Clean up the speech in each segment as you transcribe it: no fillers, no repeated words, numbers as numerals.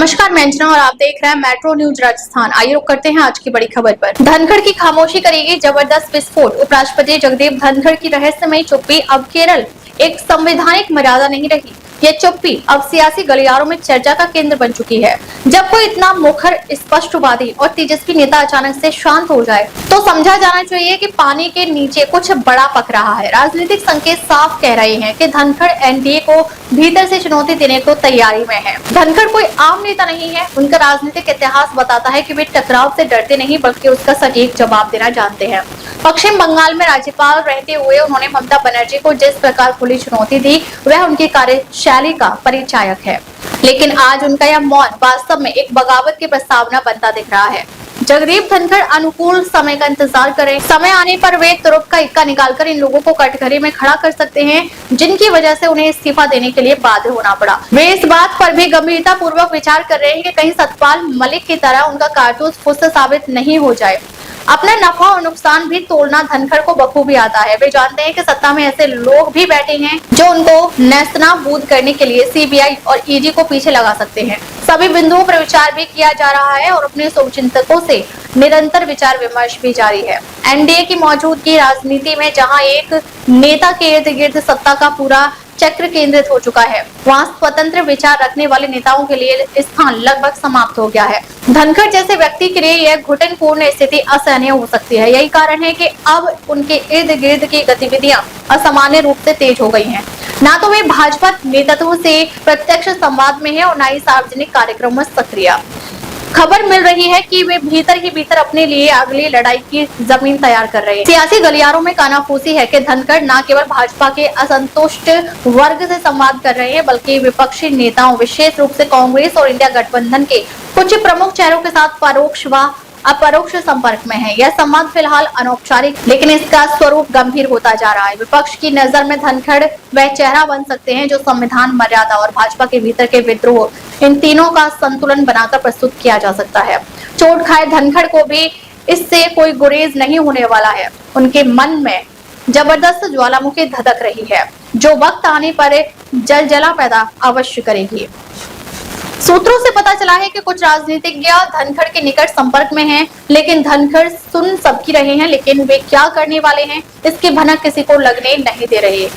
नमस्कार, मैं अंजना और आप देख रहे हैं मेट्रो न्यूज राजस्थान। आइए रुक करते हैं आज की बड़ी खबर पर। धनखड़ की खामोशी करेगी जबरदस्त विस्फोट। उपराष्ट्रपति जगदीप धनखड़ की रहस्यमयी चुप्पी अब केवल एक संवैधानिक मर्यादा नहीं रही, ये चुप्पी अब सियासी गलियारों में चर्चा का केंद्र बन चुकी है। जब कोई इतना मुखर, स्पष्टवादी और तेजस्वी नेता अचानक से शांत हो जाए तो समझा जाना चाहिए कि पानी के नीचे कुछ बड़ा पक रहा है। राजनीतिक संकेत साफ कह रहे हैं कि धनखड़ एनडीए को भीतर से चुनौती देने को तैयारी में है। धनखड़ कोई आम नेता नहीं है। उनका राजनीतिक इतिहास बताता है कि वे टकराव से डरते नहीं बल्कि उसका सटीक जवाब देना जानते हैं। पश्चिम बंगाल में राज्यपाल रहते हुए उन्होंने ममता बनर्जी को जिस प्रकार खुली चुनौती दी वह उनकी कार्यशैली का परिचायक है, लेकिन आज उनका यह मौन वास्तव में एक बगावत की प्रस्तावना बनता दिख रहा है। जगदीप धनखड़ अनुकूल समय का इंतजार करें। समय आने पर वे तुरुप का इक्का निकालकर इन लोगों को कटघरे में खड़ा कर सकते हैं जिनकी वजह से उन्हें इस्तीफा देने के लिए बाध्य होना पड़ा। वे इस बात पर भी गंभीरता पूर्वक विचार कर रहे हैं कि कहीं सतपाल मलिक की तरह उनका कारतूस फुस साबित नहीं हो जाए। अपना नफा और नुकसान भी तोड़ना धनखड़ को बखूबी आता है। वे जानते हैं कि सत्ता में ऐसे लोग भी बैठे हैं जो उनको नेस्तनाबूद करने के लिए सीबीआई और ईडी को पीछे लगा सकते हैं। सभी बिंदुओं पर विचार भी किया जा रहा है और अपने शुभचिंतकों से निरंतर विचार विमर्श भी जारी है। एनडीए की मौजूदगी राजनीति में जहां एक नेता के इर्द गिर्द सत्ता का पूरा चक्र केंद्रित हो चुका है, वहाँ स्वतंत्र विचार रखने वाले नेताओं के लिए स्थान लगभग समाप्त हो गया है। धनखड़ जैसे व्यक्ति के लिए यह घुटनपूर्ण स्थिति असहनीय हो सकती है। यही कारण है कि अब उनके इर्द गिर्द की गतिविधियां असामान्य रूप से तेज हो गई हैं। ना तो वे भाजपा नेतृत्व से प्रत्यक्ष संवाद में है और न ही सार्वजनिक कार्यक्रमों में सक्रिय। खबर मिल रही है कि वे भीतर ही भीतर अपने लिए अगली लड़ाई की जमीन तैयार कर रहे हैं। सियासी गलियारों में कानाफूसी है कि धनखड़ न केवल भाजपा के असंतुष्ट वर्ग से संवाद कर रहे हैं बल्कि विपक्षी नेताओं, विशेष रूप से कांग्रेस और इंडिया गठबंधन के कुछ प्रमुख चेहरों के साथ परोक्ष व अपरोक्ष संपर्क में है। यह संवाद फिलहाल अनौपचारिक, लेकिन इसका स्वरूप गंभीर होता जा रहा है। विपक्ष की नजर में धनखड़ वह चेहरा बन सकते हैं जो संविधान, मर्यादा और भाजपा के भीतर के विद्रोह, इन तीनों का संतुलन बनाकर प्रस्तुत किया जा सकता है। चोट खाए धनखड़ को भी इससे कोई गुरेज नहीं होने वाला है। उनके मन में जबरदस्त ज्वालामुखी धधक रही है जो वक्त आने पर जलजला पैदा अवश्य करेगी। सूत्रों से पता चला है कि कुछ राजनीतिज्ञ धनखड़ के निकट संपर्क में हैं, लेकिन धनखड़ सुन सबकी रहे हैं, लेकिन वे क्या करने वाले हैं इसकी भनक किसी को लगने नहीं दे रही।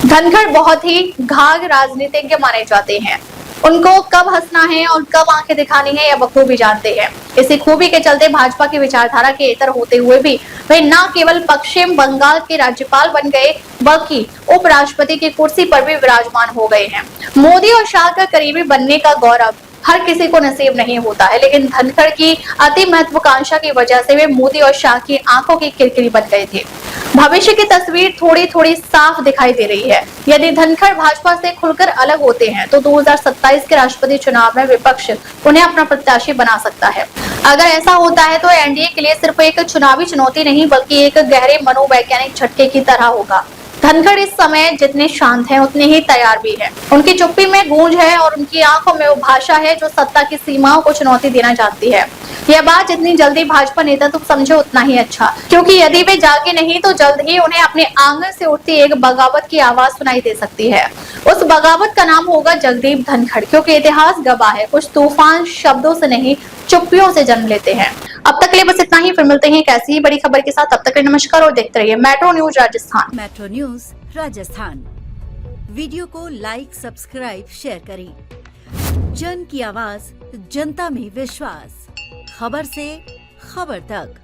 धनखड़ बहुत ही घाघ राजनीतिज्ञ माने जाते हैं। उनको कब हंसना है और कब आंखें दिखानी है यह बखूबी जानते हैं। इसी खूबी के चलते भाजपा की विचारधारा के इतर होते हुए भी वे न केवल पश्चिम बंगाल के राज्यपाल बन गए बल्कि उपराष्ट्रपति की कुर्सी पर भी विराजमान हो गए हैं। मोदी और शाह का करीबी बनने का गौरव हर किसी को नसीब नहीं होता है, लेकिन धनखड़ की अति महत्वाकांक्षा की वजह से वे मोदी और शाह की आंखों की किरकिरी बन गए थे। भविष्य की तस्वीर थोड़ी थोड़ी साफ दिखाई दे रही है। यदि धनखड़ भाजपा से खुलकर अलग होते हैं तो 2027 के राष्ट्रपति चुनाव में विपक्ष उन्हें अपना प्रत्याशी बना सकता है। अगर ऐसा होता है तो एनडीए के लिए सिर्फ एक चुनावी चुनौती नहीं बल्कि एक गहरे मनोवैज्ञानिक झटके की तरह होगा। धनखड़ इस समय जितने शांत हैं उतने ही तैयार भी हैं। उनकी चुप्पी में गूंज है और उनकी आंखों में वो भाषा है जो सत्ता की सीमाओं को चुनौती देना चाहती है। यह बात जितनी जल्दी भाजपा नेता तो समझे उतना ही अच्छा, क्योंकि यदि वे जागे नहीं तो जल्द ही उन्हें अपने आंगन से उठती एक बगावत की आवाज सुनाई दे सकती है। उस बगावत का नाम होगा जगदीप धनखड़, क्योंकि इतिहास गवाह है कुछ तूफान शब्दों से नहीं चुप्पियों से जन्म लेते हैं। अब तक के लिए बस इतना ही, फिर मिलते हैं एक ऐसी ही बड़ी खबर के साथ। तब तक के लिए नमस्कार और देखते रहिए metro news Rajasthan. Metro news Rajasthan video को लाइक, सब्सक्राइब, शेयर करें। जन की आवाज, जनता में विश्वास। खबर से खबर तक।